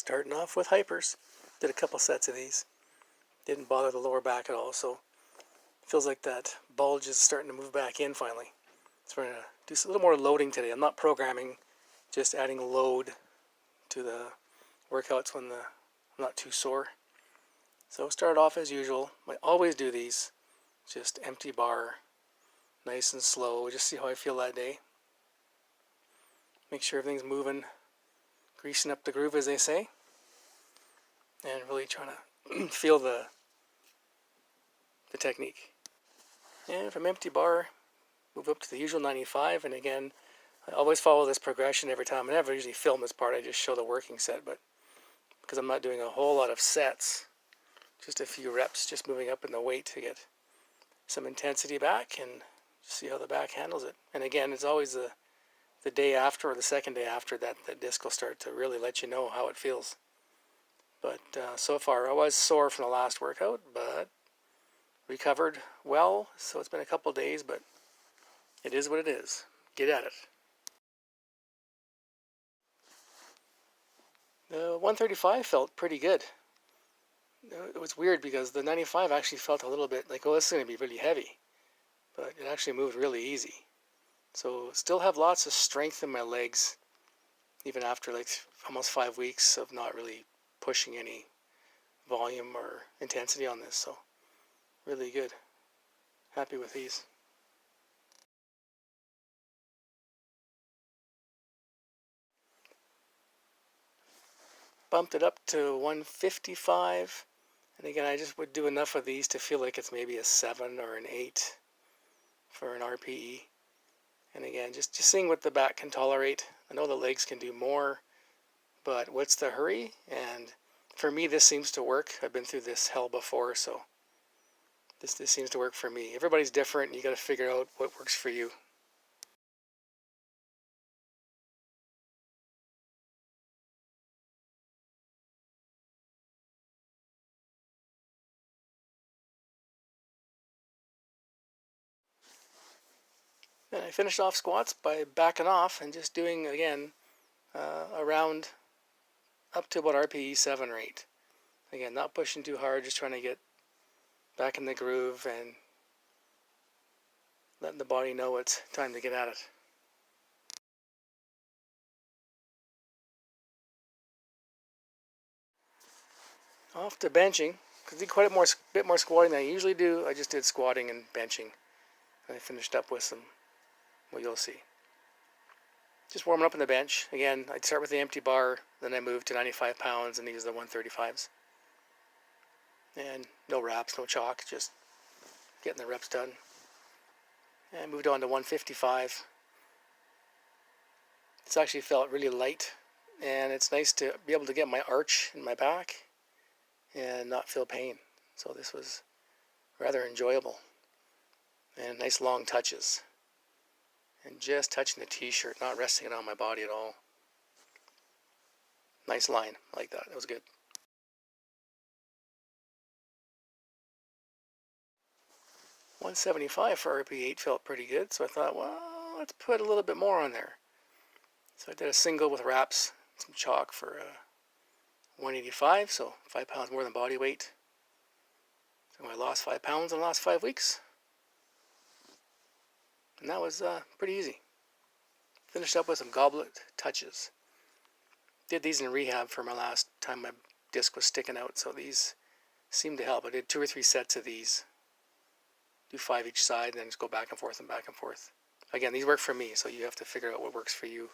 Starting off with hypers. Did a couple sets of these. Didn't bother the lower back at all, so it feels like that bulge is starting to move back in finally. So we're going to do a little more loading today. I'm not programming, just adding load to the workouts when I'm not too sore. So start off as usual. I always do these. Just empty bar, nice and slow. Just see how I feel that day. Make sure everything's moving, greasing up the groove, as they say. And really trying to feel the technique. And from empty bar, move up to the usual 95. And again, I always follow this progression every time. I never usually film this part. I just show the working set. But because I'm not doing a whole lot of sets, just a few reps, just moving up in the weight to get some intensity back and see how the back handles it. And again, it's always the day after or the second day after that the disc will start to really let you know how it feels. But so far, I was sore from the last workout, but recovered well. So it's been a couple days, but it is what it is. Get at it. The 135 felt pretty good. It was weird because the 95 actually felt a little bit like, oh, this is going to be really heavy. But it actually moved really easy. So still have lots of strength in my legs, even after like almost 5 weeks of not really pushing any volume or intensity on this. So really good. Happy with these. Bumped it up to 155. And again, I just would do enough of these to feel like it's maybe a 7 or an 8 for an RPE. And again, just seeing what the back can tolerate. I know the legs can do more, but what's the hurry? And for me, this seems to work. I've been through this hell before, so this seems to work for me. Everybody's different, and you got to figure out what works for you. And I finished off squats by backing off and just doing, again, around up to about RPE 7 or 8. Again, not pushing too hard, just trying to get back in the groove and letting the body know it's time to get at it. Off to benching, because I did quite a bit more squatting than I usually do. I just did squatting and benching. And I finished up with some, well, you'll see. Just warming up on the bench. Again, I'd start with the empty bar, then I moved to 95 pounds and these are the 135s. And no wraps, no chalk, just getting the reps done. And moved on to 155. It's actually felt really light, and it's nice to be able to get my arch in my back and not feel pain. So this was rather enjoyable. And nice long touches. And just touching the t-shirt, not resting it on my body at all. Nice line, I like that, that was good. $175 for RP8 felt pretty good, so I thought, well, let's put a little bit more on there. So I did a single with wraps, some chalk for 185, so 5 pounds more than body weight. So I lost 5 pounds in the last 5 weeks. And that was pretty easy. Finished up with some goblet touches. Did these in rehab for my last time my disc was sticking out, so these seemed to help. I did 2 or 3 sets of these. Do 5 each side, and then just go back and forth and back and forth. Again, these work for me, so you have to figure out what works for you.